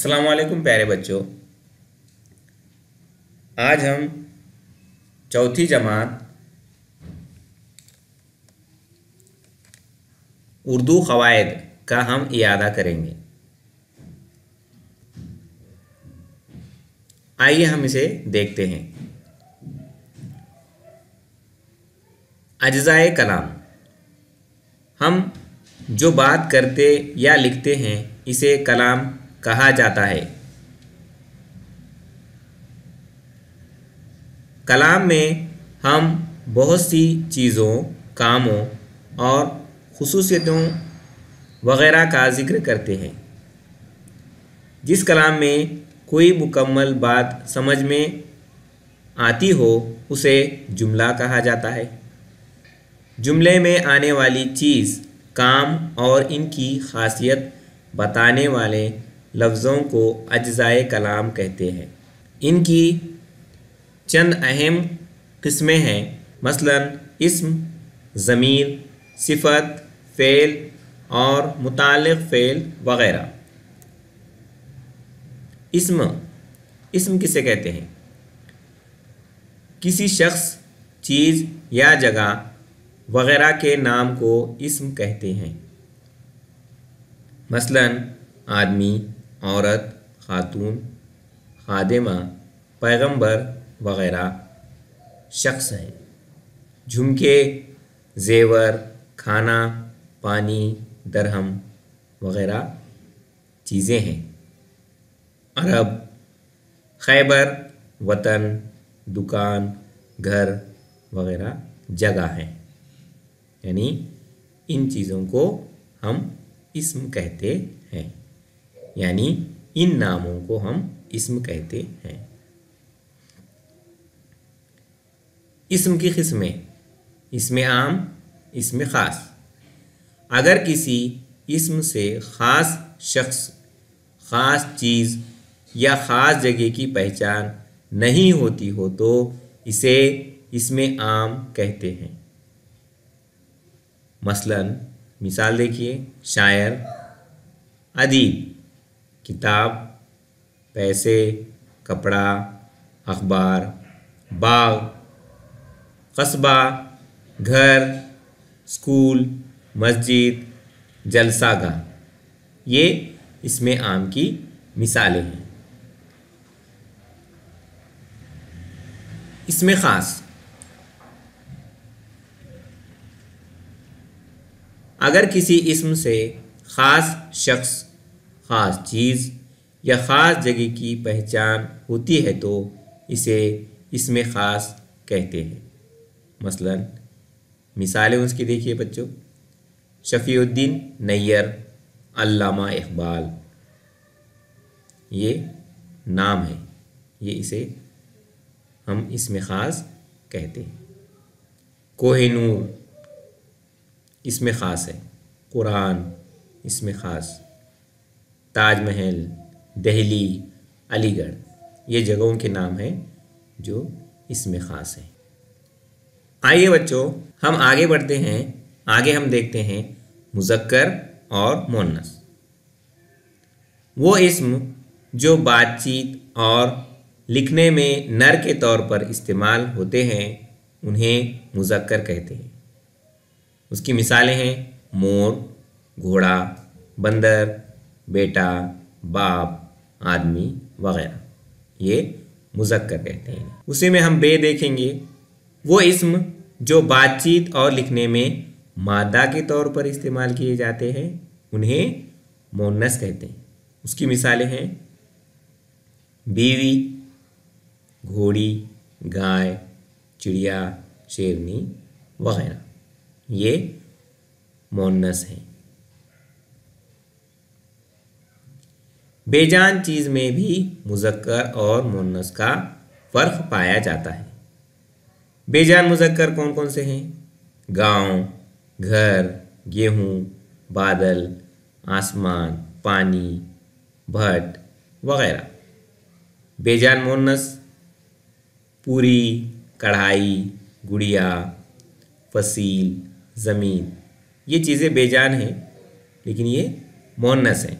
अस्सलाम वालेकुम प्यारे बच्चों। आज हम चौथी जमात उर्दू क़वायद का हम इयादा करेंगे। आइए हम इसे देखते हैं। अज्ज़ाए कलाम, हम जो बात करते या लिखते हैं इसे कलाम कहा जाता है। कलाम में हम बहुत सी चीज़ों, कामों और खुसूसियतों वग़ैरह का ज़िक्र करते हैं। जिस कलाम में कोई मुकम्मल बात समझ में आती हो उसे जुमला कहा जाता है। जुमले में आने वाली चीज़, काम और इनकी ख़ासियत बताने वाले लफ्ज़ों को अज्ज़ाए कलाम कहते हैं। इनकी चंद अहम किस्में हैं, मसलन इस्म, ज़मीर, सिफ़त, फ़ेल और मुताल्लिक़ फ़ेल वग़ैरह। इस्म किसे कहते हैं? किसी शख्स, चीज़ या जगह वग़ैरह के नाम को इस्म कहते हैं। मसलन आदमी, औरत, खातून, खादिमा, पैगंबर वग़ैरह शख्स हैं। झुमके, ज़ेवर, खाना, पानी, दरहम वग़ैरह चीज़ें हैं। अरब, खैबर, वतन, दुकान, घर वग़ैरह जगह हैं। यानी इन चीज़ों को हम इस्म कहते हैं, यानी इन नामों को हम इस्म कहते हैं। इस्म की किस्में: इस्म आम, इस्म ख़ास। अगर किसी इस्म से ख़ास शख्स, ख़ास चीज़ या ख़ास जगह की पहचान नहीं होती हो तो इसे इस्म आम कहते हैं। मसलन मिसाल देखिए, शायर, अदीब, किताब, पैसे, कपड़ा, अखबार, बाग, कस्बा, घर, स्कूल, मस्जिद, जलसागाह। ये इस्म आम की मिसालें हैं। इस्म ख़ास: अगर किसी इस्म से ख़ास शख्स, ख़ास चीज़ या ख़ास जगह की पहचान होती है तो इसे इस्म ख़ास कहते हैं। मसलन मिसालें उसकी देखिए बच्चों, शफ़ीउद्दीन नैयर, अल्लामा इक़बाल, ये नाम है, ये इसे हम इस्म ख़ास कहते हैं। कोहिनूर इस्म ख़ास है। कुरान इस्म ख़ास। ताजमहल, दिल्ली, अलीगढ़, ये जगहों के नाम हैं जो इस्म ख़ास हैं। आइए बच्चों हम आगे बढ़ते हैं। आगे हम देखते हैं मुज़क्कर और मुअन्नस। वो इस्म जो बातचीत और लिखने में नर के तौर पर इस्तेमाल होते हैं उन्हें मुज़क्कर कहते हैं। उसकी मिसालें हैं मोर, घोड़ा, बंदर, बेटा, बाप, आदमी वग़ैरह। ये मुज़क्कर कहते हैं। उसी में हम बे देखेंगे। वो इस्म जो बातचीत और लिखने में मादा के तौर पर इस्तेमाल किए जाते हैं उन्हें मुअन्नस कहते हैं। उसकी मिसालें हैं बीवी, घोड़ी, गाय, चिड़िया, शेरनी वग़ैरह। ये मुअन्नस हैं। बेजान चीज़ में भी मुज़क्कर और मुअन्नस का फ़र्क पाया जाता है। बेजान मुज़क्कर कौन कौन से हैं? गांव, घर, गेहूँ, बादल, आसमान, पानी, भट्ट वग़ैरह। बेजान मुअन्नस पूरी, कढ़ाई, गुड़िया, फसील, ज़मीन। ये चीज़ें बेजान हैं लेकिन ये मुअन्नस हैं।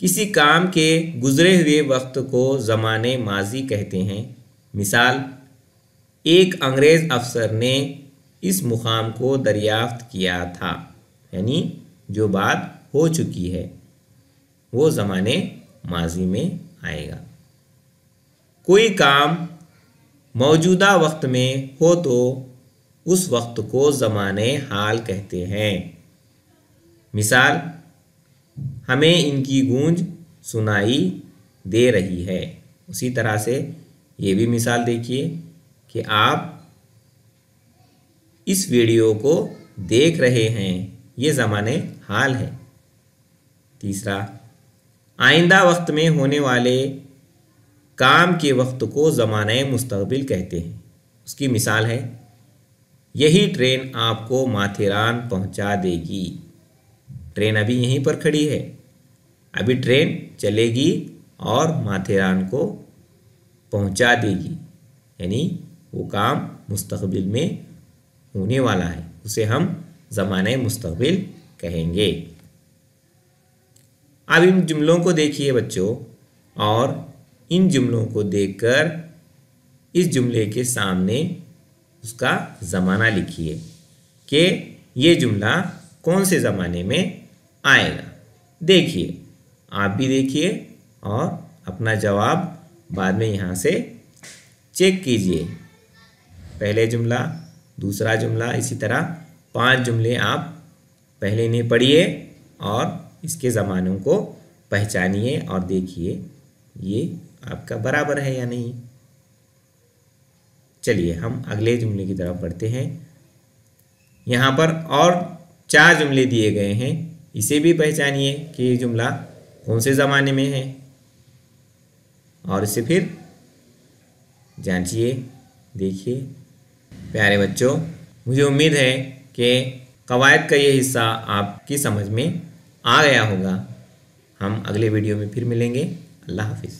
किसी काम के गुजरे हुए वक्त को ज़माने माजी कहते हैं। मिसाल, एक अंग्रेज़ अफसर ने इस मुकाम को दरियाफ्त किया था, यानी जो बात हो चुकी है वो ज़माने माजी में आएगा। कोई काम मौजूदा वक्त में हो तो उस वक्त को ज़माने हाल कहते हैं। मिसाल, हमें इनकी गूंज सुनाई दे रही है। उसी तरह से ये भी मिसाल देखिए कि आप इस वीडियो को देख रहे हैं, ये ज़माने हाल है। तीसरा, आइंदा वक्त में होने वाले काम के वक्त को ज़माने मुस्तक़बिल कहते हैं। उसकी मिसाल है, यही ट्रेन आपको माथेरान पहुंचा देगी। ट्रेन अभी यहीं पर खड़ी है, अभी ट्रेन चलेगी और माथेरान को पहुंचा देगी, यानी वो काम मुस्तक़बिल में होने वाला है, उसे हम ज़माने मुस्तक़बिल कहेंगे। अब इन जुमलों को देखिए बच्चों, और इन जुमलों को देखकर इस जुमले के सामने उसका ज़माना लिखिए कि ये जुमला कौन से ज़माने में आएगा। देखिए, आप भी देखिए और अपना जवाब बाद में यहाँ से चेक कीजिए। पहले जुमला, दूसरा जुमला, इसी तरह 5 जुमले आप पहले इन्हें पढ़िए और इसके ज़मानों को पहचानिए और देखिए ये आपका बराबर है या नहीं। चलिए हम अगले जुमले की तरफ बढ़ते हैं। यहाँ पर और 4 जुमले दिए गए हैं, इसे भी पहचानिए कि ये जुमला कौन से ज़माने में है और इसे फिर जांचिए, देखिए। प्यारे बच्चों, मुझे उम्मीद है कि कवायद का ये हिस्सा आपकी समझ में आ गया होगा। हम अगले वीडियो में फिर मिलेंगे। अल्लाह हाफिज़।